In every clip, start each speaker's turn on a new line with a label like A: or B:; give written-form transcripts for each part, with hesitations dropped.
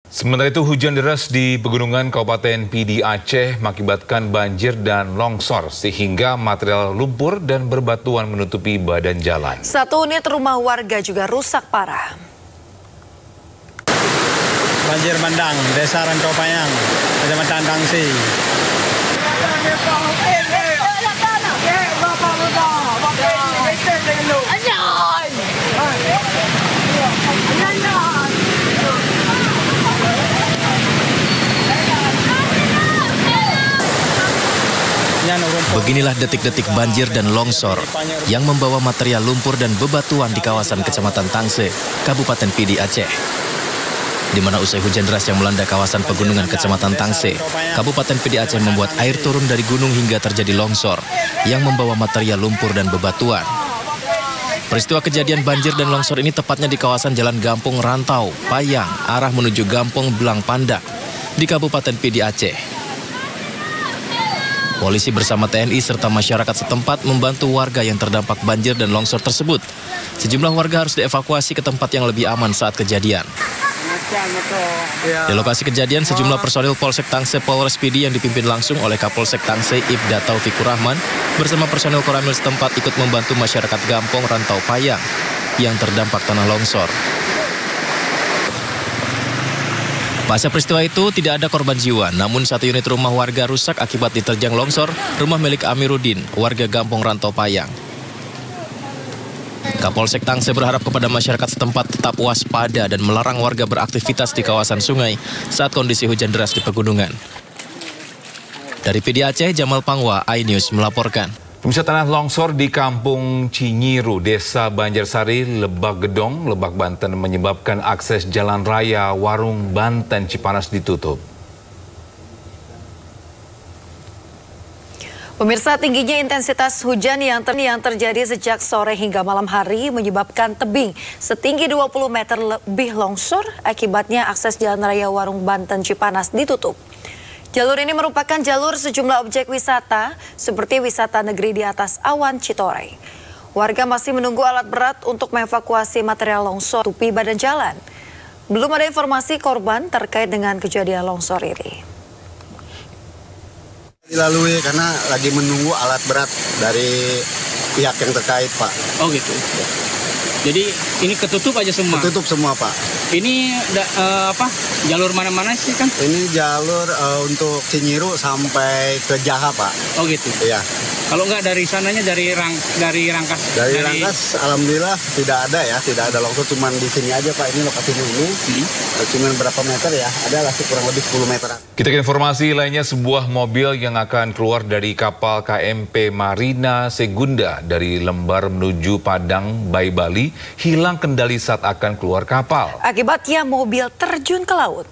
A: Sementara itu, hujan deras di pegunungan Kabupaten Pidi Aceh mengakibatkan banjir dan longsor sehingga material lumpur dan berbatuan menutupi badan jalan.
B: Satu unit rumah warga juga rusak parah.
C: Banjir bandang, Desa Rantau Payang, Kecamatan Tangsi.
D: Beginilah detik-detik banjir dan longsor yang membawa material lumpur dan bebatuan di kawasan Kecamatan Tangse, Kabupaten Pidi Aceh. Di mana usai hujan deras yang melanda kawasan pegunungan Kecamatan Tangse, Kabupaten Pidi Aceh membuat air turun dari gunung hingga terjadi longsor yang membawa material lumpur dan bebatuan. Peristiwa kejadian banjir dan longsor ini tepatnya di kawasan Jalan Gampong Rantau, Payang, arah menuju Gampong Belang Pandak di Kabupaten Pidi Aceh. Polisi bersama TNI serta masyarakat setempat membantu warga yang terdampak banjir dan longsor tersebut. Sejumlah warga harus dievakuasi ke tempat yang lebih aman saat kejadian. Di lokasi kejadian, sejumlah personil Polsek Tangse Polres Pidi yang dipimpin langsung oleh Kapolsek Tangse Ibda Taufikur Rahman bersama personil Koramil setempat ikut membantu masyarakat Gampong Rantau Payang yang terdampak tanah longsor. Pasca peristiwa itu tidak ada korban jiwa, namun satu unit rumah warga rusak akibat diterjang longsor, rumah milik Amiruddin, warga Gampong Rantau Payang. Kapolsek Tangse berharap kepada masyarakat setempat tetap waspada dan melarang warga beraktivitas di kawasan sungai saat kondisi hujan deras di pegunungan. Dari Pidi Aceh, Jamal Pangwa, iNews melaporkan.
A: Pemirsa, tanah longsor di Kampung Cinyiru, Desa Banjarsari, Lebak Gedong, Lebak Banten menyebabkan akses jalan raya Warung Banten Cipanas ditutup.
B: Pemirsa, tingginya intensitas hujan yang terjadi sejak sore hingga malam hari menyebabkan tebing setinggi 20 meter lebih longsor. Akibatnya akses jalan raya Warung Banten Cipanas ditutup. Jalur ini merupakan jalur sejumlah objek wisata seperti wisata negeri di atas awan Citorey. Warga masih menunggu alat berat untuk mengevakuasi material longsor tutupi badan jalan. Belum ada informasi korban terkait dengan kejadian longsor ini.
E: Dilalui karena lagi menunggu alat berat dari pihak yang terkait, Pak.
F: Oh gitu. Jadi ini ketutup aja semua?
E: Ketutup semua, Pak.
F: Ini jalur mana-mana sih kan?
E: Ini jalur untuk Cinyiru sampai ke Jaha, Pak.
F: Oh gitu?
E: Iya.
F: Kalau nggak dari sananya dari Rangkas?
E: Dari Rangkas, alhamdulillah tidak ada ya, tidak ada longsor, cuman di sini aja, Pak. Ini lokasinya ini, cuman berapa meter ya, adalah kurang lebih 10 meteran.
A: Kita ke informasi lainnya, sebuah mobil yang akan keluar dari kapal KMP Marina Segunda dari Lembar menuju Padang Bay Bali hilang kendali saat akan keluar kapal.
B: Akibatnya mobil terjun ke laut.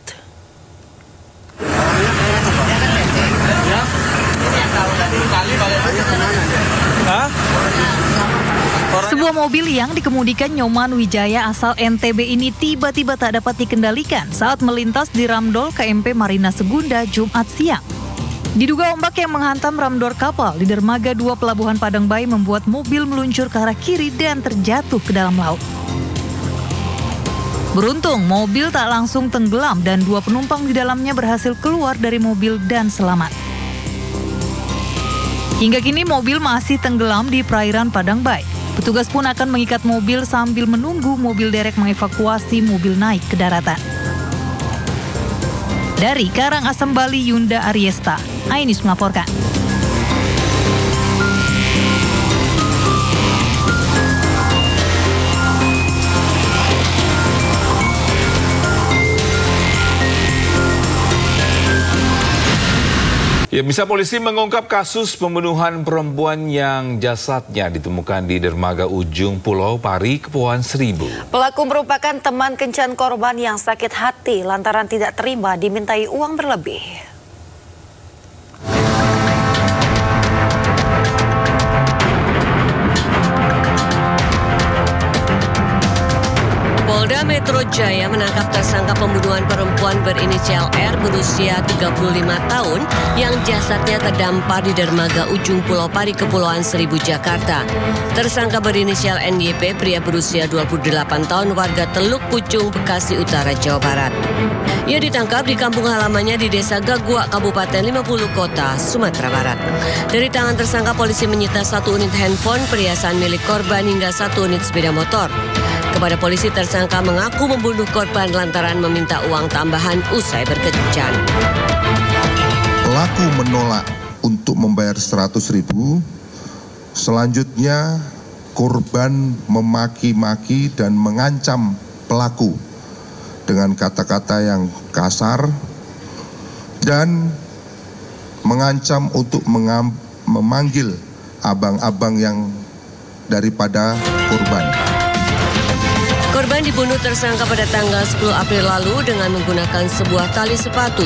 G: Sebuah mobil yang dikemudikan Nyoman Wijaya asal NTB ini tiba-tiba tak dapat dikendalikan saat melintas di ramdol KMP Marina Segunda Jumat siang. Diduga ombak yang menghantam ramdor kapal di dermaga 2 Pelabuhan Padang Bay membuat mobil meluncur ke arah kiri dan terjatuh ke dalam laut. Beruntung, mobil tak langsung tenggelam dan 2 penumpang di dalamnya berhasil keluar dari mobil dan selamat. Hingga kini mobil masih tenggelam di perairan Padang Bay. Petugas pun akan mengikat mobil sambil menunggu mobil derek mengevakuasi mobil naik ke daratan. Dari Karangasem, Bali, Yunda Ariesta, iNews melaporkan.
A: Ya, bisa polisi mengungkap kasus pembunuhan perempuan yang jasadnya ditemukan di dermaga ujung Pulau Pari, Kepulauan Seribu.
B: Pelaku merupakan teman kencan korban yang sakit hati lantaran tidak terima dimintai uang berlebih. Polda Metro
H: Metro Jaya menangkap tersangka pembunuhan perempuan berinisial R berusia 35 tahun yang jasadnya terdampar di dermaga ujung Pulau Pari, Kepulauan Seribu, Jakarta. Tersangka berinisial NYP, pria berusia 28 tahun, warga Teluk Pucung, Bekasi Utara, Jawa Barat. Ia ditangkap di kampung halamannya di Desa Gagua, Kabupaten 50 Kota, Sumatera Barat. Dari tangan tersangka, polisi menyita 1 unit handphone, perhiasan milik korban hingga 1 unit sepeda motor. Kepada polisi, tersangka mengaku membunuh korban lantaran meminta uang tambahan usai berkencan.
I: Pelaku menolak untuk membayar 100.000. Selanjutnya, korban memaki-maki dan mengancam pelaku dengan kata-kata yang kasar dan mengancam untuk memanggil abang-abang yang daripada korban.
H: Korban dibunuh tersangka pada tanggal 10 April lalu dengan menggunakan sebuah tali sepatu.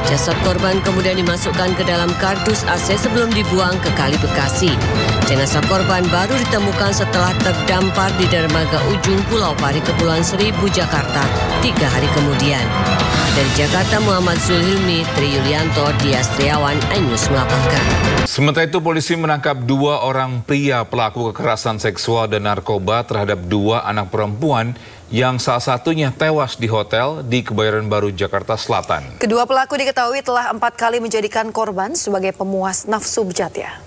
H: Jasad korban kemudian dimasukkan ke dalam kardus AC sebelum dibuang ke Kali Bekasi. Jenazah korban baru ditemukan setelah terdampar di dermaga ujung Pulau Pari, Kepulauan Seribu, Jakarta 3 hari kemudian. Dari Jakarta, Muhammad Zulhilmi, Tri Yulianto, Dias Triawan, iNews melaporkan.
A: Sementara itu, polisi menangkap 2 orang pria pelaku kekerasan seksual dan narkoba terhadap 2 anak perempuan yang salah satunya tewas di hotel di Kebayoran Baru, Jakarta Selatan.
B: Kedua pelaku diketahui telah 4 kali menjadikan korban sebagai pemuas nafsu bejatnya.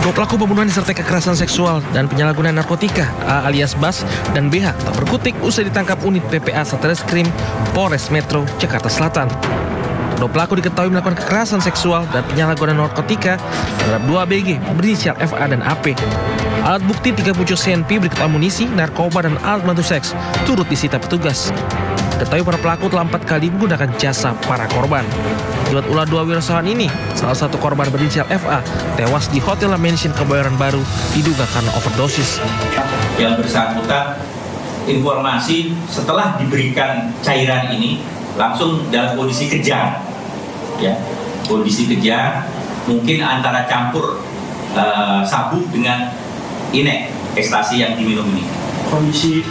J: 2 pelaku pembunuhan disertai kekerasan seksual dan penyalahgunaan narkotika, A alias Bas dan BH, tak berkutik usai ditangkap unit PPA Satreskrim Polres Metro Jakarta Selatan. 2 pelaku diketahui melakukan kekerasan seksual dan penyalahgunaan narkotika terhadap 2 ABG berinisial FA dan AP. Alat bukti 30 CNP berikut amunisi, narkoba, dan alat bantu seks turut disita petugas. Diketahui para pelaku telah 4 kali menggunakan jasa para korban. Akibat ulah 2 wirausahawan ini, salah satu korban berinisial FA tewas di Hotel La Mansion Kebayoran Baru diduga karena overdosis.
K: Yang bersangkutan informasi setelah diberikan cairan ini langsung dalam kondisi kejang, ya, kondisi kejang, mungkin antara campur sabu dengan inek ekstasi yang diminum ini. Kondisi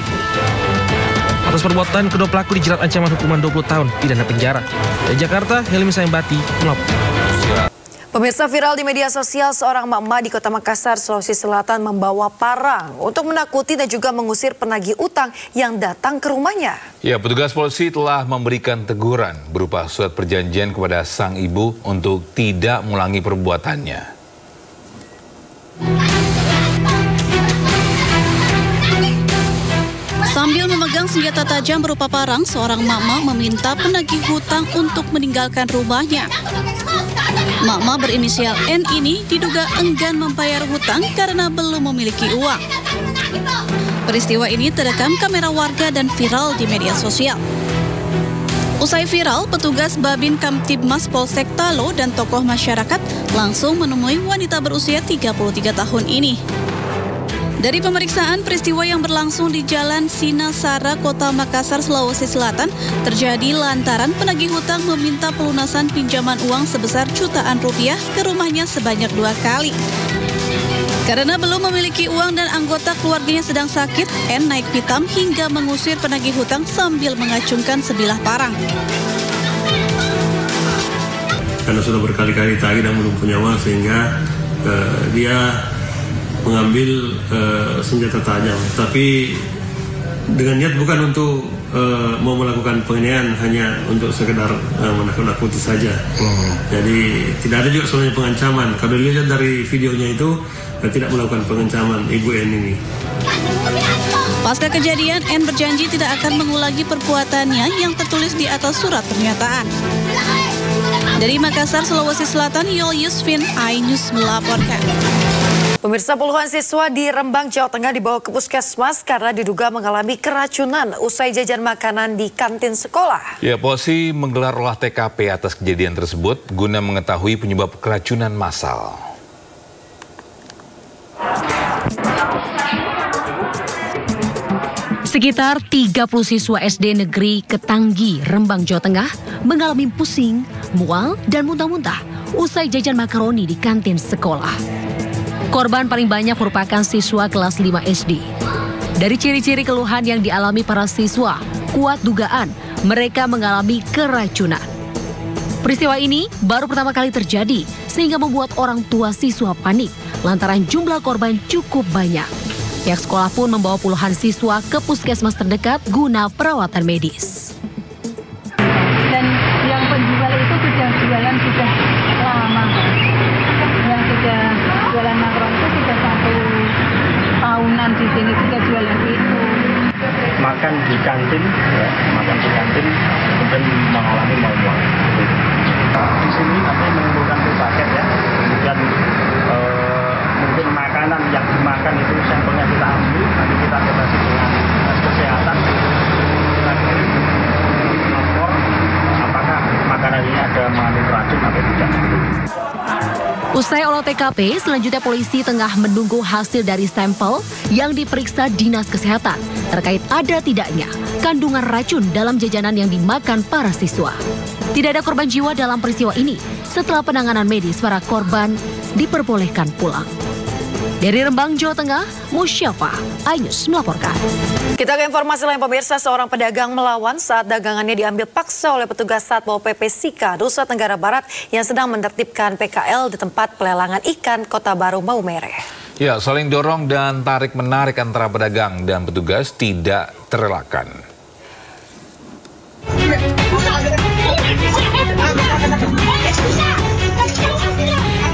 J: atas perbuatan kedua pelaku dijerat ancaman hukuman 20 tahun pidana penjara. Dari Jakarta, Helmi Sayembati melaporkan.
B: Pemirsa, viral di media sosial, seorang emak-emak di Kota Makassar, Sulawesi Selatan membawa parang untuk menakuti dan juga mengusir penagih utang yang datang ke rumahnya.
A: Ya, petugas polisi telah memberikan teguran berupa surat perjanjian kepada sang ibu untuk tidak mengulangi perbuatannya.
L: Sambil memegang senjata tajam berupa parang, seorang mama meminta penagih hutang untuk meninggalkan rumahnya. Mama berinisial N ini diduga enggan membayar hutang karena belum memiliki uang. Peristiwa ini terekam kamera warga dan viral di media sosial. Usai viral, petugas Babin Kamtibmas Polsek Talo dan tokoh masyarakat langsung menemui wanita berusia 33 tahun ini. Dari pemeriksaan, peristiwa yang berlangsung di Jalan Sinasara, Kota Makassar, Sulawesi Selatan terjadi lantaran penagih hutang meminta pelunasan pinjaman uang sebesar jutaan rupiah ke rumahnya sebanyak 2 kali. Karena belum memiliki uang dan anggota keluarganya sedang sakit, N naik pitam hingga mengusir penagih hutang sambil mengacungkan sebilah parang.
M: Karena sudah berkali-kali tagih dan belum punya uang, sehingga dia mengambil senjata tajam, tapi dengan niat bukan untuk mau melakukan penganiayaan, hanya untuk sekedar menakut-nakuti saja. Jadi tidak ada juga sebenarnya pengancaman. Kalau dilihat dari videonya itu tidak melakukan pengancaman ibu N ini.
L: Pasca kejadian, N berjanji tidak akan mengulangi perbuatannya yang tertulis di atas surat pernyataan. Dari Makassar, Sulawesi Selatan, Yol Yusfin, iNews melaporkan.
B: Pemirsa, puluhan siswa di Rembang, Jawa Tengah dibawa ke puskesmas karena diduga mengalami keracunan usai jajan makanan di kantin sekolah.
A: Ya, polisi menggelar olah TKP atas kejadian tersebut guna mengetahui penyebab keracunan massal.
N: Sekitar 30 siswa SD Negeri Ketanggi, Rembang, Jawa Tengah mengalami pusing, mual, dan muntah-muntah usai jajan makaroni di kantin sekolah. Korban paling banyak merupakan siswa kelas 5 SD. Dari ciri-ciri keluhan yang dialami para siswa, kuat dugaan mereka mengalami keracunan. Peristiwa ini baru pertama kali terjadi sehingga membuat orang tua siswa panik lantaran jumlah korban cukup banyak. Pihak sekolah pun membawa puluhan siswa ke puskesmas terdekat guna perawatan medis.
O: Dan yang penjual itu sudah jualan sudah lama. Yang sudah jualan makron itu sudah 1 tahunan di sini sudah jualan itu.
C: Makan di kantin, kemudian mengalami mual-mual. Di sini kami menimbulkan paket ya, kemudian mungkin makanan yang dimakan itu sampelnya kita ambil, nanti kita koordinasi dengan dinas kesehatan, kita lapor apakah makanan ini ada mengandung racun atau tidak.
N: Usai olah TKP, selanjutnya polisi tengah menunggu hasil dari sampel yang diperiksa dinas kesehatan terkait ada tidaknya kandungan racun dalam jajanan yang dimakan para siswa. Tidak ada korban jiwa dalam peristiwa ini setelah penanganan medis para korban diperbolehkan pulang. Dari Rembang, Jawa Tengah, Musyafa, iNews melaporkan.
B: Kita ke informasi lain pemirsa, seorang pedagang melawan saat dagangannya diambil paksa oleh petugas Satpol PP Sika, Nusa Tenggara Barat yang sedang menertibkan PKL di tempat pelelangan ikan Kota Baru Maumere.
A: Ya, saling dorong dan tarik-menarik antara pedagang dan petugas tidak terelakkan.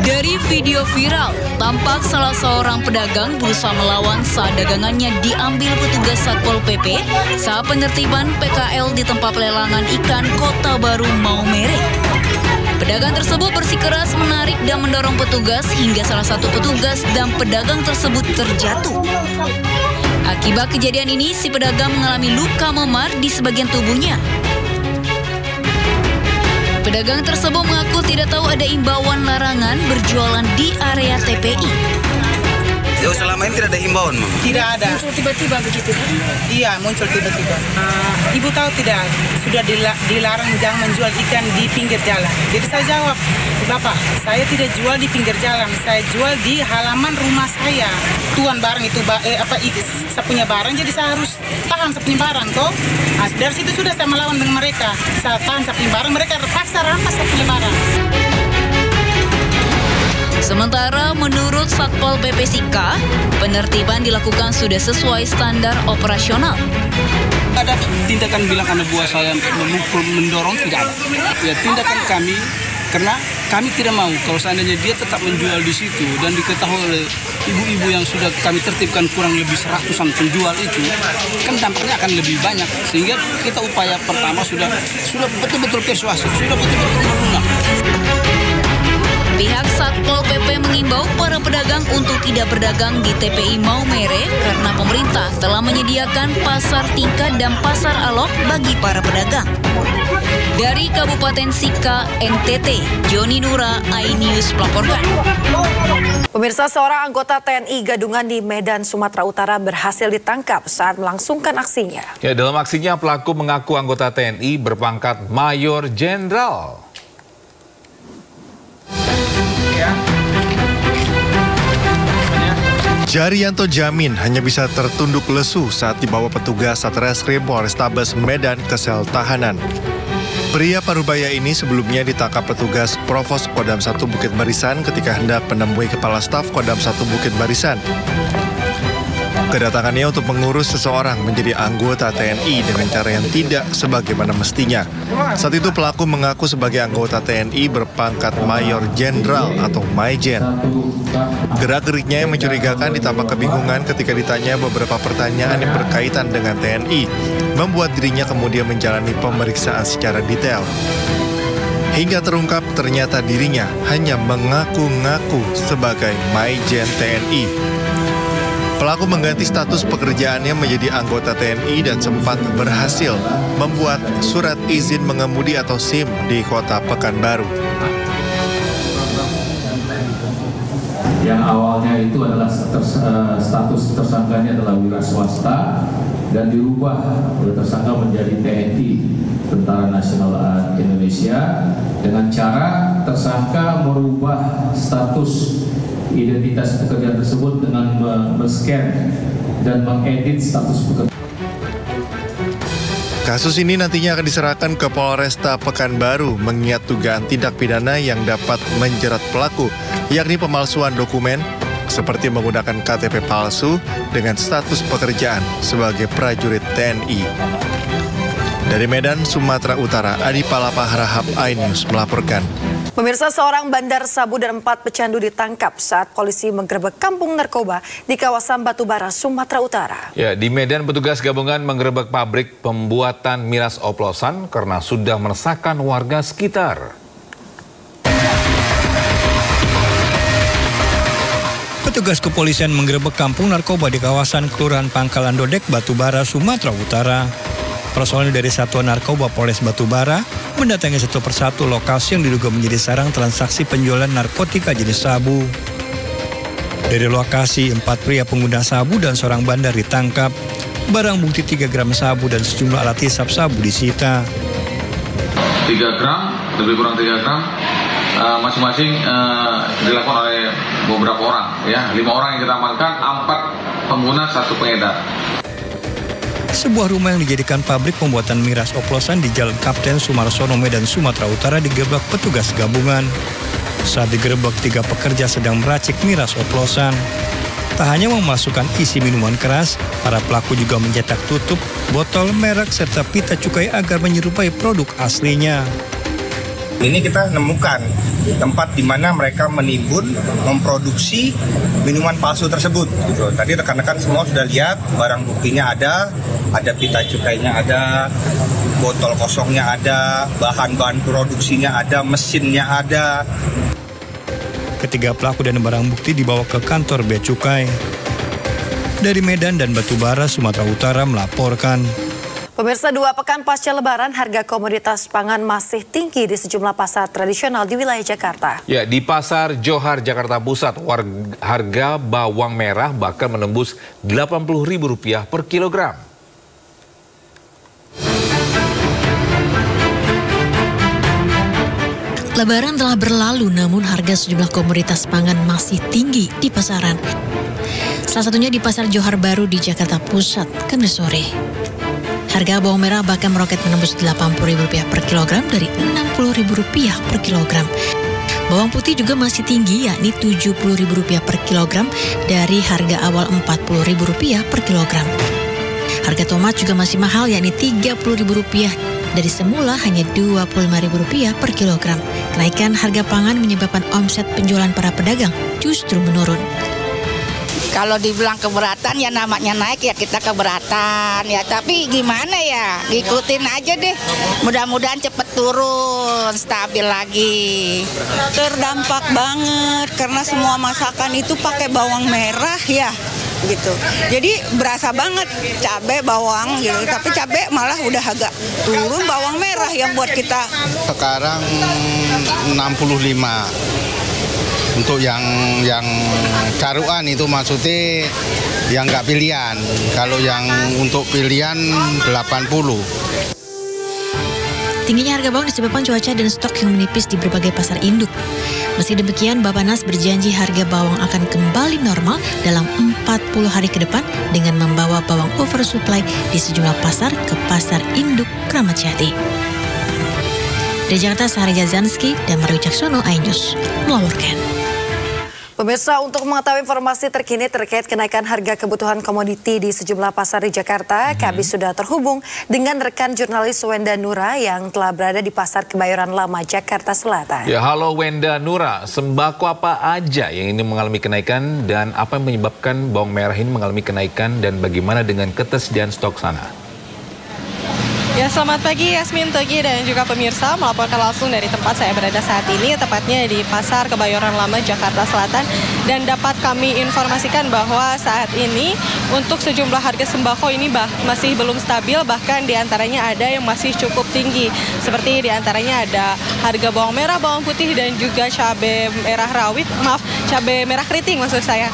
P: Dari video viral, tampak salah seorang pedagang berusaha melawan saat dagangannya diambil petugas Satpol PP saat penertiban PKL di tempat pelelangan ikan Kota Baru Maumere. Pedagang tersebut bersikeras menarik dan mendorong petugas hingga salah satu petugas dan pedagang tersebut terjatuh. Akibat kejadian ini, si pedagang mengalami luka memar di sebagian tubuhnya. Pedagang tersebut mengaku tidak tahu ada imbauan larangan berjualan di area TPI.
Q: Jauh selama ini tidak ada himbauan, Mam?
R: Tidak ada.
Q: Muncul tiba-tiba begitu?
R: Iya, muncul tiba-tiba. Ibu tahu tidak, sudah dilarang jangan menjual ikan di pinggir jalan. Jadi saya jawab, Bapak, saya tidak jual di pinggir jalan, saya jual di halaman rumah saya. Tuan barang itu, saya punya barang, jadi saya harus tahan saya punya barang, toh. Nah, dari situ sudah saya melawan dengan mereka. Saya tahan saya punya barang, mereka terpaksa rampas saya punya barang.
P: Sementara menurut Satpol PP Sika, penertiban dilakukan sudah sesuai standar operasional.
S: Ada tindakan bilang karena buah saya memukul, mendorong, tidak ada. Ya, tindakan kami, karena kami tidak mau kalau seandainya dia tetap menjual di situ dan diketahui oleh ibu-ibu yang sudah kami tertibkan kurang lebih 100-an penjual itu, kan dampaknya akan lebih banyak. Sehingga kita upaya pertama sudah betul-betul persuasif, sudah betul-betul melunak.
P: Pihak Satpol PP mengimbau para pedagang untuk tidak berdagang di TPI Maumere karena pemerintah telah menyediakan pasar tingkat dan pasar alok bagi para pedagang. Dari Kabupaten Sika, NTT, Joni Nura, iNews melaporkan.
B: Pemirsa, seorang anggota TNI Gadungan di Medan, Sumatera Utara berhasil ditangkap saat melangsungkan aksinya.
A: Ya, dalam aksinya pelaku mengaku anggota TNI berpangkat Mayor Jenderal.
T: Jarianto Jamin hanya bisa tertunduk lesu saat dibawa petugas Satreskrim Polrestabes Medan ke sel tahanan. Pria parubaya ini sebelumnya ditangkap petugas Provos Kodam 1 Bukit Barisan ketika hendak menemui Kepala Staf Kodam 1 Bukit Barisan. Kedatangannya untuk mengurus seseorang menjadi anggota TNI dengan cara yang tidak sebagaimana mestinya. Saat itu pelaku mengaku sebagai anggota TNI berpangkat Mayor Jenderal atau Maijen. Gerak-geriknya yang mencurigakan ditambah kebingungan ketika ditanya beberapa pertanyaan yang berkaitan dengan TNI, membuat dirinya kemudian menjalani pemeriksaan secara detail. Hingga terungkap ternyata dirinya hanya mengaku-ngaku sebagai Maijen TNI. Pelaku mengganti status pekerjaannya menjadi anggota TNI dan sempat berhasil membuat surat izin mengemudi atau SIM di Kota Pekanbaru.
U: Yang awalnya itu adalah status tersangkanya adalah wira swasta dan dirubah oleh tersangka menjadi TNI, Tentara Nasional Indonesia, dengan cara tersangka merubah status identitas pekerja tersebut dengan men-scan dan mengedit status pekerja.
T: Kasus ini nantinya akan diserahkan ke Polresta Pekanbaru mengingat dugaan tindak pidana yang dapat menjerat pelaku, yakni pemalsuan dokumen seperti menggunakan KTP palsu dengan status pekerjaan sebagai prajurit TNI. Dari Medan, Sumatera Utara, Adi Palapa Harahap, iNews melaporkan.
B: Pemirsa, seorang bandar sabu dan 4 pecandu ditangkap saat polisi menggerebek kampung narkoba di kawasan Batubara, Sumatera Utara.
A: Ya, di Medan petugas gabungan menggerebek pabrik pembuatan miras oplosan karena sudah meresahkan warga sekitar.
D: Petugas kepolisian menggerebek kampung narkoba di kawasan Kelurahan Pangkalan Dodek, Batubara, Sumatera Utara. Personil dari Satuan Narkoba Polres Batubara mendatangi satu persatu lokasi yang diduga menjadi sarang transaksi penjualan narkotika jenis sabu. Dari lokasi, 4 pria pengguna sabu dan seorang bandar ditangkap. Barang bukti 3 gram sabu dan sejumlah alat hisap sabu disita.
U: 3 gram, lebih kurang 3 gram, masing-masing dilakukan oleh beberapa orang. Ya, 5 orang yang kita amankan, 4 pengguna, 1 pengedar.
D: Sebuah rumah yang dijadikan pabrik pembuatan miras oplosan di Jalan Kapten Sumarsono, Medan, Sumatera Utara digerebek petugas gabungan. Saat digerebek, 3 pekerja sedang meracik miras oplosan. Tak hanya memasukkan isi minuman keras, para pelaku juga mencetak tutup, botol, merek, serta pita cukai agar menyerupai produk aslinya.
V: Ini kita nemukan tempat di mana mereka menimbun, memproduksi minuman palsu tersebut. Gitu. Tadi rekan-rekan semua sudah lihat, barang buktinya ada pita cukainya ada, botol kosongnya ada, bahan-bahan produksinya ada, mesinnya ada.
D: Ketiga pelaku dan barang bukti dibawa ke kantor Bea Cukai. Dari Medan dan Batubara, Sumatera Utara melaporkan.
B: Pemirsa, 2 pekan pasca Lebaran, harga komoditas pangan masih tinggi di sejumlah pasar tradisional di wilayah Jakarta.
A: Ya, di Pasar Johar, Jakarta Pusat, harga bawang merah bahkan menembus Rp80.000 per kilogram.
W: Lebaran telah berlalu, namun harga sejumlah komoditas pangan masih tinggi di pasaran. Salah satunya di Pasar Johar Baru di Jakarta Pusat, Kamis sore. Harga bawang merah bahkan meroket menembus Rp80.000 per kilogram dari Rp60.000 per kilogram. Bawang putih juga masih tinggi, yakni Rp70.000 per kilogram dari harga awal Rp40.000 per kilogram. Harga tomat juga masih mahal, yakni Rp30.000 dari semula hanya Rp25.000 per kilogram. Kenaikan harga pangan menyebabkan omset penjualan para pedagang justru menurun.
X: Kalau dibilang keberatan ya namanya naik ya kita keberatan ya, tapi gimana ya, ngikutin aja deh, mudah-mudahan cepet turun, stabil lagi.
Y: Terdampak banget karena semua masakan itu pakai bawang merah ya gitu, jadi berasa banget cabai bawang gitu, tapi cabai malah udah agak turun, bawang merah yang buat kita
V: sekarang 65. Untuk yang caruan itu maksudnya yang nggak pilihan. Kalau yang untuk pilihan 80.
W: Tingginya harga bawang disebabkan cuaca dan stok yang menipis di berbagai pasar induk. Meski demikian, Bappenas berjanji harga bawang akan kembali normal dalam 40 hari ke depan dengan membawa bawang oversupply di sejumlah pasar ke pasar induk Kramat Jati. Dari Jakarta, Sahari Jazanski dan Mario Caksono, iNews melaporkan.
B: Pemirsa, untuk mengetahui informasi terkini terkait kenaikan harga kebutuhan komoditi di sejumlah pasar di Jakarta, kami sudah terhubung dengan rekan jurnalis Wenda Nura yang telah berada di Pasar Kebayoran Lama, Jakarta Selatan.
A: Ya, halo Wenda Nura, sembako apa aja yang ini mengalami kenaikan dan apa yang menyebabkan bawang merah ini mengalami kenaikan dan bagaimana dengan ketersediaan stok sana?
Z: Ya, selamat pagi Yasmin, Togi, dan juga pemirsa, melaporkan langsung dari tempat saya berada saat ini, tepatnya di Pasar Kebayoran Lama, Jakarta Selatan. Dan dapat kami informasikan bahwa saat ini untuk sejumlah harga sembako ini masih belum stabil, bahkan diantaranya ada yang masih cukup tinggi. Seperti diantaranya ada harga bawang merah, bawang putih, dan juga cabai merah rawit, cabai merah keriting maksud saya.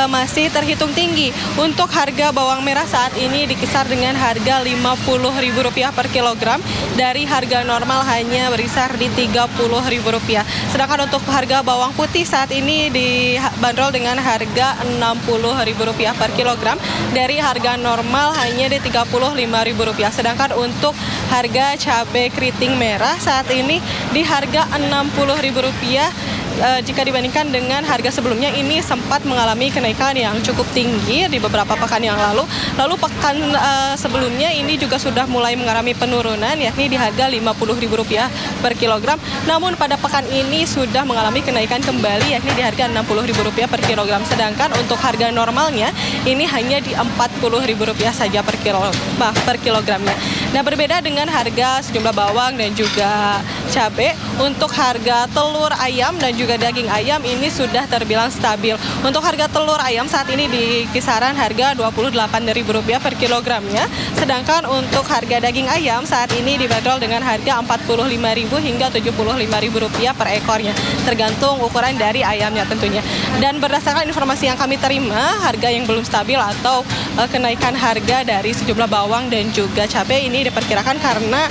Z: masih terhitung tinggi. Untuk harga bawang merah saat ini dikisar dengan harga Rp50.000 per kilogram, dari harga normal hanya berkisar di Rp30.000. Sedangkan untuk harga bawang putih saat ini dibanderol dengan harga Rp60.000 per kilogram, dari harga normal hanya di Rp35.000. Sedangkan untuk harga cabai keriting merah saat ini di harga Rp60.000. Jika dibandingkan dengan harga sebelumnya, ini sempat mengalami kenaikan yang cukup tinggi di beberapa pekan yang lalu. Lalu pekan sebelumnya ini juga sudah mulai mengalami penurunan, yakni di harga Rp50.000 per kilogram. Namun pada pekan ini sudah mengalami kenaikan kembali, yakni di harga Rp60.000 per kilogram. Sedangkan untuk harga normalnya ini hanya di Rp40.000 saja per kilogramnya. Nah, berbeda dengan harga sejumlah bawang dan juga cabai, untuk harga telur ayam dan juga daging ayam ini sudah terbilang stabil. Untuk harga telur ayam saat ini di kisaran harga Rp28.000 per kilogramnya. Sedangkan untuk harga daging ayam saat ini dibanderol dengan harga Rp45.000 hingga Rp75.000 per ekornya, tergantung ukuran dari ayamnya tentunya. Dan berdasarkan informasi yang kami terima, harga yang belum stabil atau kenaikan harga dari sejumlah bawang dan juga cabai ini diperkirakan karena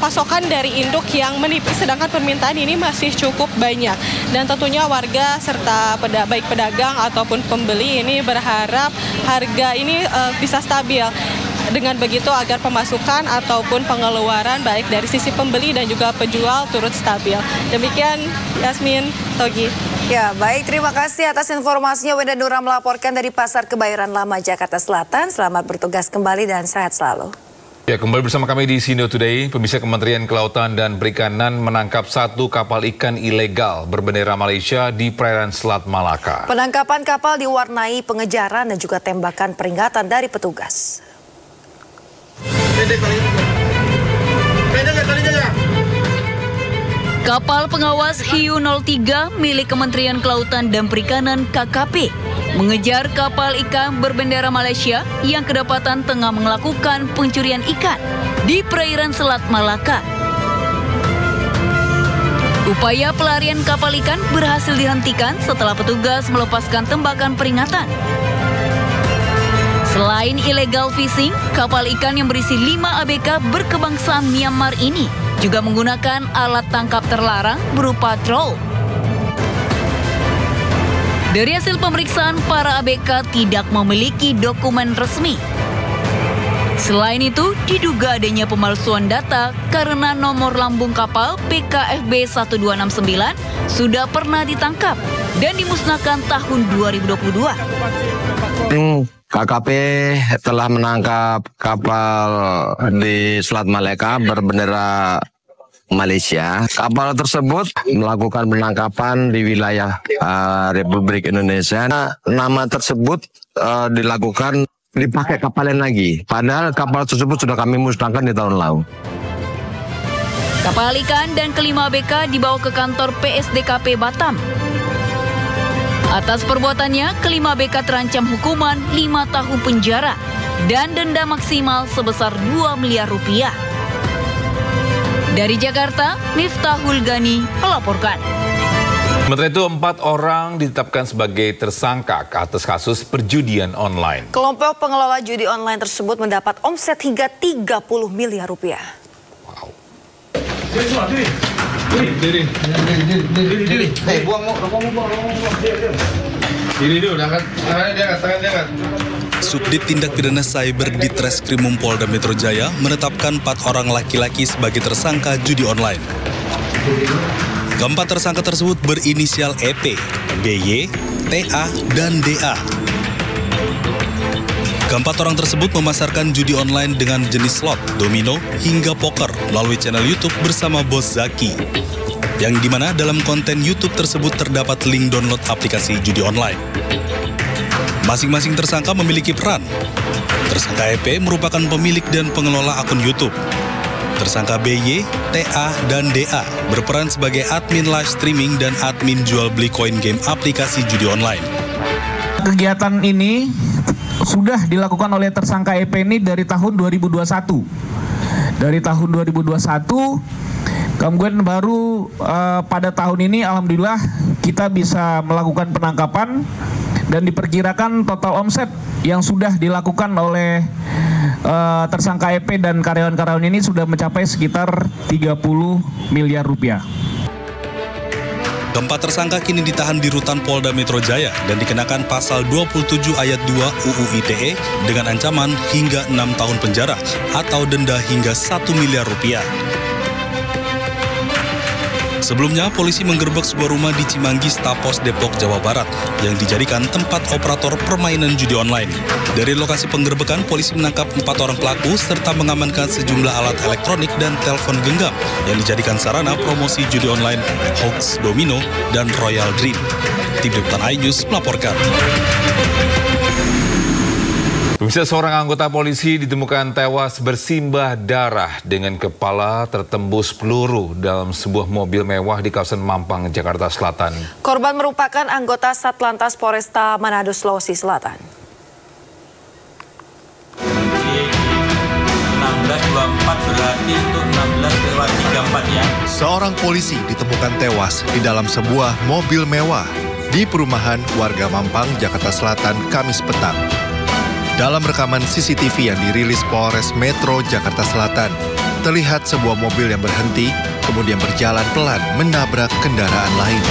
Z: pasokan dari induk yang menipis, sedangkan permintaan ini masih cukup banyak. Dan tentunya warga serta baik pedagang ataupun pembeli ini berharap harga ini bisa stabil. Dengan begitu agar pemasukan ataupun pengeluaran baik dari sisi pembeli dan juga penjual turut stabil. Demikian Yasmin, Togi.
B: Ya, baik, terima kasih atas informasinya. Wenda Nura melaporkan dari Pasar Kebayoran Lama, Jakarta Selatan. Selamat bertugas kembali dan sehat selalu.
A: Ya, kembali bersama kami di Sindo Today. Pemirsa, Kementerian Kelautan dan Perikanan menangkap 1 kapal ikan ilegal berbendera Malaysia di perairan Selat Malaka.
B: Penangkapan kapal diwarnai pengejaran dan juga tembakan peringatan dari petugas.
P: Kapal pengawas Hiu 03 milik Kementerian Kelautan dan Perikanan KKP mengejar kapal ikan berbendera Malaysia yang kedapatan tengah melakukan pencurian ikan di perairan Selat Malaka. Upaya pelarian kapal ikan berhasil dihentikan setelah petugas melepaskan tembakan peringatan. Selain illegal fishing, kapal ikan yang berisi 5 ABK berkebangsaan Myanmar ini juga menggunakan alat tangkap terlarang berupa troll. Dari hasil pemeriksaan, para ABK tidak memiliki dokumen resmi. Selain itu, diduga adanya pemalsuan data karena nomor lambung kapal PKFB 1269 sudah pernah ditangkap dan dimusnahkan tahun 2022.
E: KKP telah menangkap kapal di Selat Malaka berbendera Malaysia. Kapal tersebut melakukan penangkapan di wilayah Republik Indonesia. Nama tersebut dilakukan dipakai kapal lain lagi. Padahal kapal tersebut sudah kami musnahkan di tahun lalu.
P: Kapal ikan dan kelima ABK dibawa ke kantor PSDKP Batam. Atas perbuatannya, kelima ABK terancam hukuman 5 tahun penjara dan denda maksimal sebesar Rp2 miliar. Dari Jakarta, Miftahul Gani melaporkan.
A: Sementara itu, 4 orang ditetapkan sebagai tersangka atas kasus perjudian online.
B: Kelompok pengelola judi online tersebut mendapat omset hingga Rp30 miliar.
A: Wow.
F: Subdit Tindak Pidana Cyber di Treskrimum Polda Metro Jaya menetapkan 4 orang laki-laki sebagai tersangka judi online. Keempat tersangka tersebut berinisial EP, BY, TA, dan DA. Keempat orang tersebut memasarkan judi online dengan jenis slot, domino, hingga poker melalui channel YouTube bersama Bos Zaki. Yang dimana dalam konten YouTube tersebut terdapat link download aplikasi judi online. Masing-masing tersangka memiliki peran. Tersangka EP merupakan pemilik dan pengelola akun YouTube. Tersangka BY, TA, dan DA berperan sebagai admin live streaming dan admin jual beli koin game aplikasi judi online.
G: Kegiatan ini sudah dilakukan oleh tersangka EP ini dari tahun 2021. Dari tahun 2021, kemudian baru pada tahun ini alhamdulillah kita bisa melakukan penangkapan dan diperkirakan total omset yang sudah dilakukan oleh tersangka EP dan karyawan-karyawan ini sudah mencapai sekitar 30 miliar rupiah.
F: Keempat tersangka kini ditahan di rutan Polda Metro Jaya dan dikenakan pasal 27 ayat 2 UU ITE dengan ancaman hingga 6 tahun penjara atau denda hingga 1 miliar rupiah. Sebelumnya, polisi menggerebek sebuah rumah di Cimanggis, Tapos, Depok, Jawa Barat yang dijadikan tempat operator permainan judi online. Dari lokasi penggerebekan, polisi menangkap 4 orang pelaku serta mengamankan sejumlah alat elektronik dan telepon genggam yang dijadikan sarana promosi judi online Hoax Domino dan Royal Dream. Tim Liputan iNews melaporkan.
A: Pemirsa, seorang anggota polisi ditemukan tewas bersimbah darah dengan kepala tertembus peluru dalam sebuah mobil mewah di kawasan Mampang, Jakarta Selatan.
B: Korban merupakan anggota Satlantas Polresta Manado, Sulawesi Selatan.
H: 16.24 berarti itu 16.34 ya.
T: Seorang polisi ditemukan tewas di dalam sebuah mobil mewah di perumahan warga Mampang, Jakarta Selatan, Kamis petang. Dalam rekaman CCTV yang dirilis Polres Metro Jakarta Selatan, terlihat sebuah mobil yang berhenti, kemudian berjalan pelan menabrak kendaraan lain.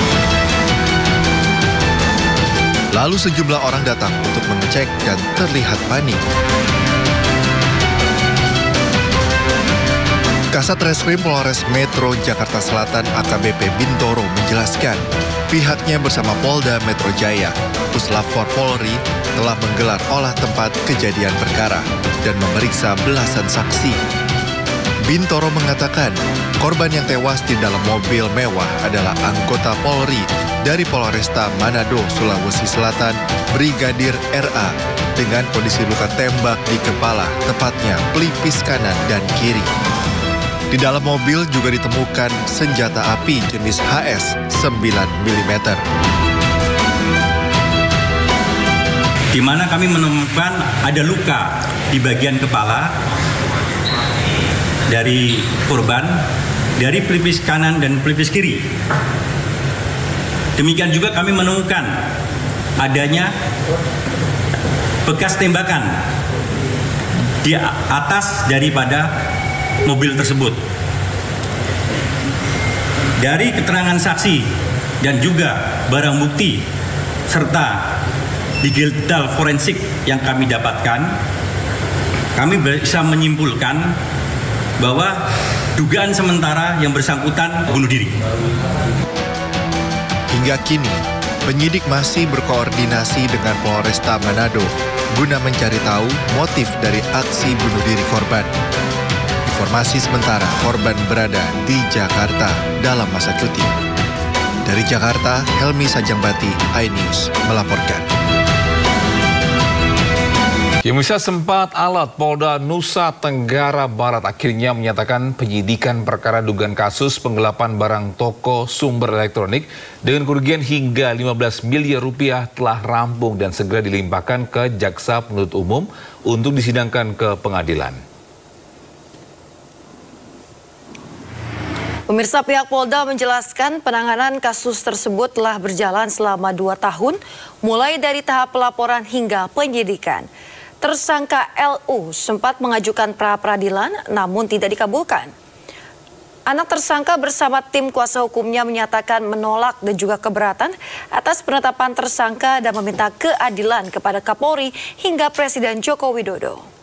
T: Lalu sejumlah orang datang untuk mengecek dan terlihat panik. Kasat Reskrim Polres Metro Jakarta Selatan AKBP Bintoro menjelaskan, pihaknya bersama Polda Metro Jaya, Puslap 4 Polri telah menggelar olah tempat kejadian perkara dan memeriksa belasan saksi. Bintoro mengatakan, korban yang tewas di dalam mobil mewah adalah anggota Polri dari Polresta Manado, Sulawesi Selatan, Brigadir RA, dengan kondisi luka tembak di kepala, tepatnya pelipis kanan dan kiri. Di dalam mobil juga ditemukan senjata api jenis HS 9 mm.
H: Di mana kami menemukan ada luka di bagian kepala dari korban, dari pelipis kanan dan pelipis kiri. Demikian juga kami menemukan adanya bekas tembakan di atas daripada mobil tersebut. Dari keterangan saksi dan juga barang bukti serta digital forensik yang kami dapatkan, kami bisa menyimpulkan bahwa dugaan sementara yang bersangkutan bunuh diri.
T: Hingga kini, penyidik masih berkoordinasi dengan Polresta Manado guna mencari tahu motif dari aksi bunuh diri korban. Informasi sementara, korban berada di Jakarta dalam masa cuti. Dari Jakarta, Helmi Sajangbati, iNews melaporkan.
A: Pemirsa, sempat alat Polda Nusa Tenggara Barat akhirnya menyatakan penyidikan perkara dugaan kasus penggelapan barang toko sumber elektronik dengan kerugian hingga 15 miliar rupiah telah rampung dan segera dilimpahkan ke Jaksa Penuntut Umum untuk disidangkan ke pengadilan.
B: Pemirsa, pihak Polda menjelaskan penanganan kasus tersebut telah berjalan selama 2 tahun, mulai dari tahap pelaporan hingga penyidikan. Tersangka LU sempat mengajukan pra-peradilan namun tidak dikabulkan. Anak tersangka bersama tim kuasa hukumnya menyatakan menolak dan juga keberatan atas penetapan tersangka dan meminta keadilan kepada Kapolri hingga Presiden Joko Widodo.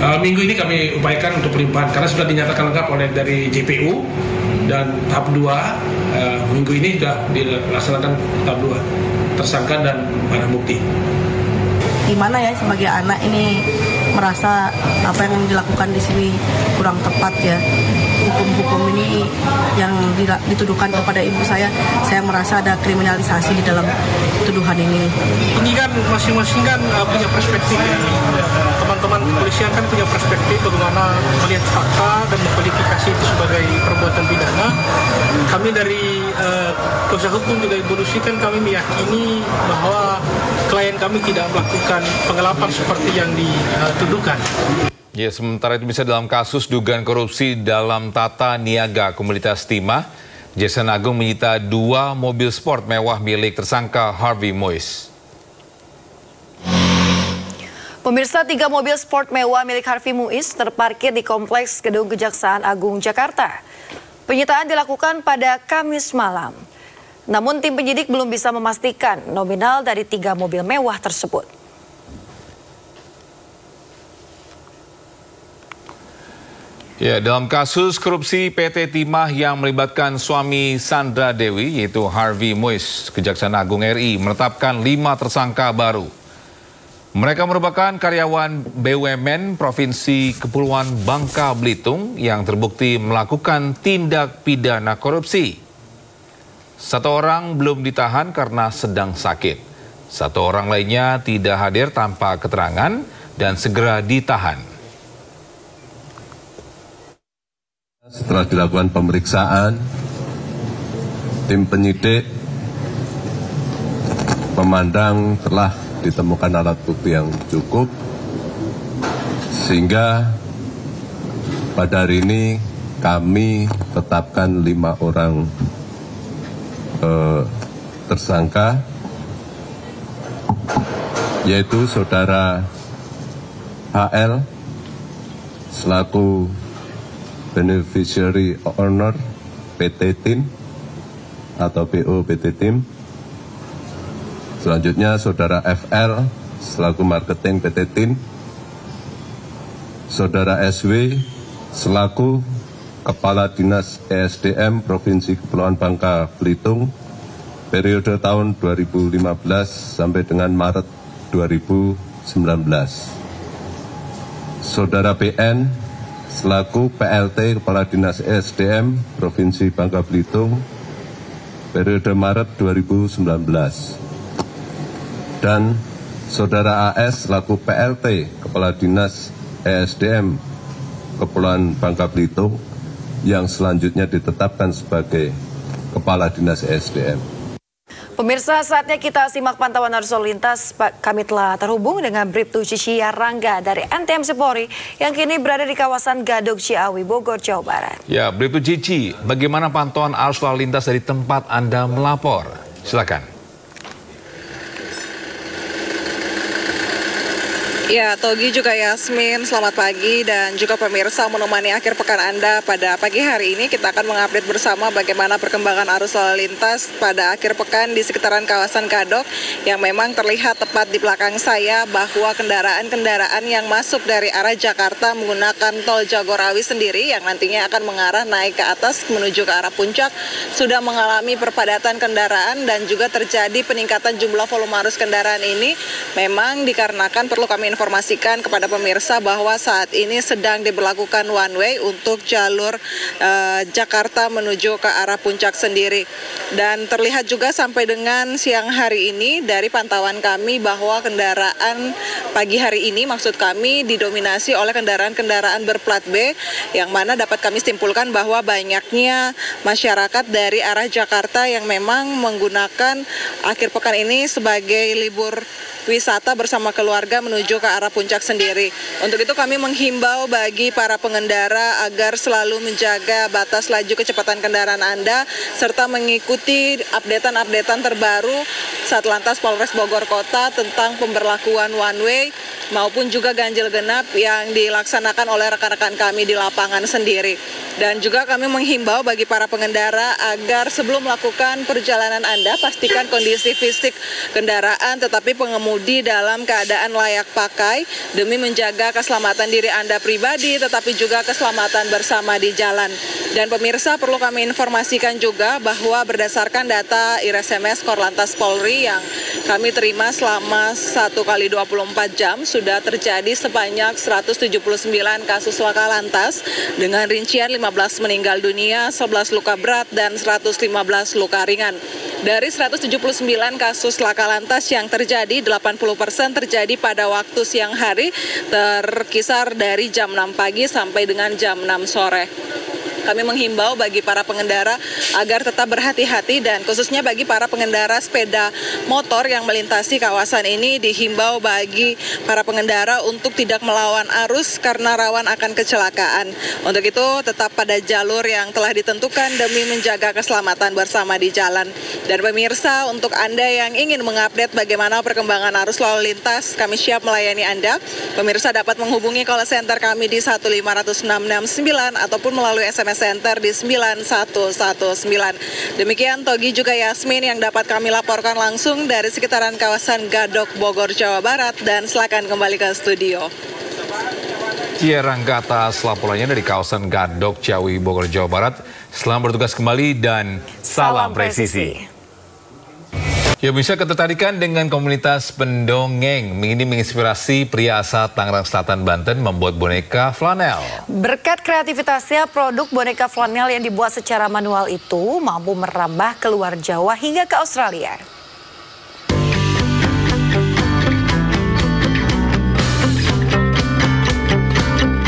I: Minggu ini kami upayakan untuk pelimpahan karena sudah dinyatakan lengkap oleh dari JPU dan tahap 2 minggu ini sudah dilaksanakan tahap 2 tersangka dan barang bukti.
J: Gimana ya sebagai anak ini merasa apa yang dilakukan di sini kurang tepat ya. Hukum-hukum ini yang dituduhkan kepada ibu saya merasa ada kriminalisasi di dalam tuduhan ini.
I: Ini kan masing-masing kan punya perspektif ya. Teman-teman kepolisian kan punya perspektif bagaimana melihat fakta dan mengkualifikasi itu sebagai perbuatan pidana. Kami dari kuasa hukum juga kan kami meyakini bahwa klien kami tidak melakukan penggelapan seperti yang dituduhkan.
A: Ya, sementara itu bisa dalam kasus dugaan korupsi dalam tata niaga Komunitas Timah, Kejaksaan Agung menyita 2 mobil sport mewah milik tersangka Harvey Moise.
B: Pemirsa, 3 mobil sport mewah milik Harvey Moise terparkir di Kompleks Gedung Kejaksaan Agung Jakarta. Penyitaan dilakukan pada Kamis malam. Namun tim penyidik belum bisa memastikan nominal dari 3 mobil mewah tersebut.
A: Ya, dalam kasus korupsi PT Timah yang melibatkan suami Sandra Dewi, yaitu Harvey Moise, Kejaksaan Agung RI menetapkan 5 tersangka baru. Mereka merupakan karyawan BUMN Provinsi Kepulauan Bangka Belitung yang terbukti melakukan tindak pidana korupsi. 1 orang belum ditahan karena sedang sakit. 1 orang lainnya tidak hadir tanpa keterangan dan segera ditahan.
C: Setelah dilakukan pemeriksaan, tim penyidik memandang telah ditemukan alat bukti yang cukup, sehingga pada hari ini kami tetapkan 5 orang tersangka, yaitu saudara HL selaku Beneficiary Owner PT Tim atau BO PT Tim. Selanjutnya saudara FL selaku Marketing PT Tim. Saudara SW selaku Kepala Dinas ESDM Provinsi Kepulauan Bangka Belitung periode tahun 2015 sampai dengan Maret 2019. Saudara BN selaku PLT Kepala Dinas ESDM Provinsi Bangka Belitung periode Maret 2019. Dan saudara AS selaku PLT Kepala Dinas ESDM Kepulauan Bangka Belitung yang selanjutnya ditetapkan sebagai Kepala Dinas ESDM.
B: Pemirsa, saatnya kita simak pantauan arus lalu lintas. Kami telah terhubung dengan Bribtu Cicia Rangga dari NTMC Polri yang kini berada di kawasan Gadog Ciawi, Bogor, Jawa Barat.
A: Ya, Bribtu Cici, bagaimana pantauan arus lalu lintas dari tempat Anda melapor? Silakan.
K: Ya, Togi juga Yasmin, selamat pagi dan juga pemirsa menemani akhir pekan Anda pada pagi hari ini. Kita akan mengupdate bersama bagaimana perkembangan arus lalu lintas pada akhir pekan di sekitaran kawasan Gadog yang memang terlihat tepat di belakang saya bahwa kendaraan-kendaraan yang masuk dari arah Jakarta menggunakan tol Jagorawi sendiri yang nantinya akan mengarah naik ke atas menuju ke arah puncak sudah mengalami perpadatan kendaraan dan juga terjadi peningkatan jumlah volume arus kendaraan ini memang dikarenakan perlu kami informasikan kepada pemirsa bahwa saat ini sedang diberlakukan one way untuk jalur Jakarta menuju ke arah puncak sendiri. Dan terlihat juga sampai dengan siang hari ini dari pantauan kami bahwa kendaraan pagi hari ini maksud kami didominasi oleh kendaraan-kendaraan berplat B yang mana dapat kami simpulkan bahwa banyaknya masyarakat dari arah Jakarta yang memang menggunakan akhir pekan ini sebagai libur wisata bersama keluarga menuju ke arah puncak sendiri. Untuk itu kami menghimbau bagi para pengendara agar selalu menjaga batas laju kecepatan kendaraan Anda serta mengikuti updatean terbaru Satlantas Polres Bogor Kota tentang pemberlakuan one way maupun juga ganjil genap yang dilaksanakan oleh rekan-rekan kami di lapangan sendiri. Dan juga kami menghimbau bagi para pengendara agar sebelum melakukan perjalanan Anda pastikan kondisi fisik kendaraan tetapi pengemudi dalam keadaan layak pakai demi menjaga keselamatan diri Anda pribadi tetapi juga keselamatan bersama di jalan. Dan pemirsa, perlu kami informasikan juga bahwa berdasarkan data IRSMS Korlantas Polri yang kami terima selama 1x24 jam sudah terjadi sebanyak 179 kasus laka lantas dengan rincian 15 meninggal dunia, 11 luka berat dan 115 luka ringan. Dari 179 kasus laka lantas yang terjadi, 80% terjadi pada waktu siang hari, terkisar dari jam 6 pagi sampai dengan jam 6 sore. kami menghimbau bagi para pengendara agar tetap berhati-hati dan khususnya bagi para pengendara sepeda motor yang melintasi kawasan ini dihimbau bagi para pengendara untuk tidak melawan arus karena rawan akan kecelakaan. Untuk itu tetap pada jalur yang telah ditentukan demi menjaga keselamatan bersama di jalan. Dan pemirsa, untuk Anda yang ingin mengupdate bagaimana perkembangan arus lalu lintas, kami siap melayani Anda. Pemirsa dapat menghubungi call center kami di 15169 ataupun melalui SMS Center di 9119. Demikian Togi juga Yasmin yang dapat kami laporkan langsung dari sekitaran kawasan Gadok, Bogor, Jawa Barat, dan silakan kembali ke studio.
A: Rangga atas laporannya dari kawasan Gadok, Ciawi, Bogor, Jawa Barat. Selamat bertugas kembali dan salam presisi. Ya, bisa ketertarikan dengan komunitas pendongeng. Ini menginspirasi pria asal Tangerang Selatan, Banten membuat boneka flanel.
B: Berkat kreativitasnya, produk boneka flanel yang dibuat secara manual itu mampu merambah keluar Jawa hingga ke Australia.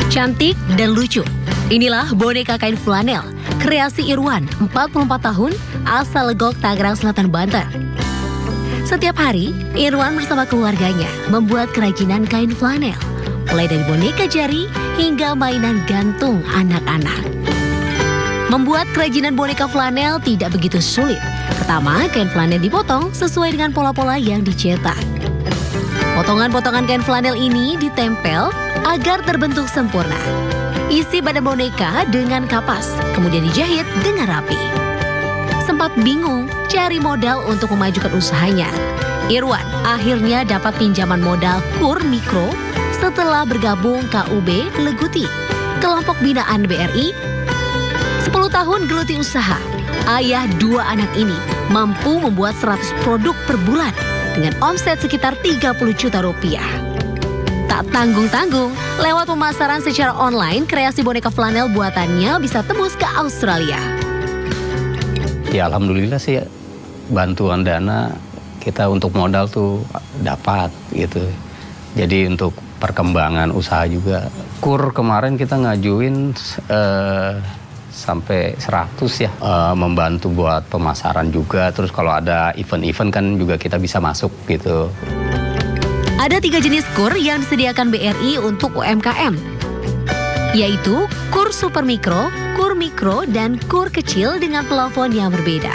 L: Cantik dan lucu. Inilah boneka kain flanel, kreasi Irwan, 44 tahun, asal Legok, Tangerang Selatan, Banten. Setiap hari, Irwan bersama keluarganya membuat kerajinan kain flanel, mulai dari boneka jari hingga mainan gantung anak-anak. Membuat kerajinan boneka flanel tidak begitu sulit. Pertama, kain flanel dipotong sesuai dengan pola-pola yang dicetak. Potongan-potongan kain flanel ini ditempel agar terbentuk sempurna. Isi badan boneka dengan kapas, kemudian dijahit dengan rapi. Sempat bingung cari modal untuk memajukan usahanya, Irwan akhirnya dapat pinjaman modal KUR Mikro setelah bergabung KUB Leguti, kelompok binaan BRI. 10 tahun geluti usaha, ayah 2 anak ini mampu membuat 100 produk per bulan dengan omset sekitar 30 juta rupiah. Tak tanggung-tanggung, lewat pemasaran secara online, kreasi boneka flanel buatannya bisa tembus ke Australia.
M: Ya alhamdulillah sih, bantuan dana kita untuk modal tuh dapat gitu. Jadi untuk perkembangan usaha juga. KUR kemarin kita ngajuin sampai 100 ya, membantu buat pemasaran juga. Terus kalau ada event-event kan juga kita bisa masuk gitu.
L: Ada 3 jenis KUR yang disediakan BRI untuk UMKM, yaitu KUR Super Mikro, KUR Mikro, dan KUR kecil dengan plafon yang berbeda.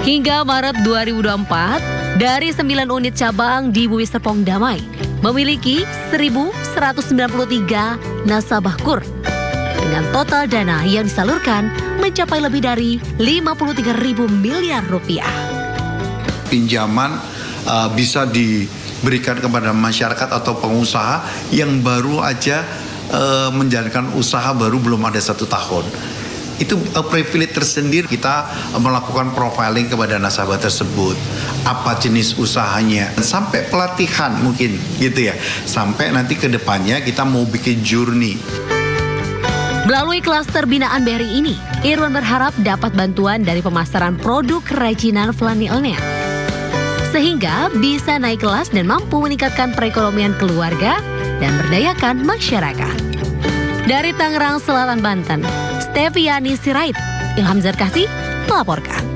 L: Hingga Maret 2024, dari 9 unit cabang di Bumi Serpong Damai, memiliki 1.193 nasabah KUR. Dengan total dana yang disalurkan mencapai lebih dari 53.000 miliar rupiah.
N: Pinjaman bisa diberikan kepada masyarakat atau pengusaha yang baru aja menjalankan usaha baru belum ada 1 tahun. Itu privilege tersendiri. Kita melakukan profiling kepada nasabah tersebut, apa jenis usahanya, sampai pelatihan mungkin gitu ya, sampai nanti ke depannya kita mau bikin journey.
L: Melalui klaster binaan BRI ini, Irwan berharap dapat bantuan dari pemasaran produk kerajinan flanelnya, sehingga bisa naik kelas dan mampu meningkatkan perekonomian keluarga dan berdayakan masyarakat. Dari Tangerang Selatan, Banten, Steviani Sirait, Ilham Zarkasi melaporkan.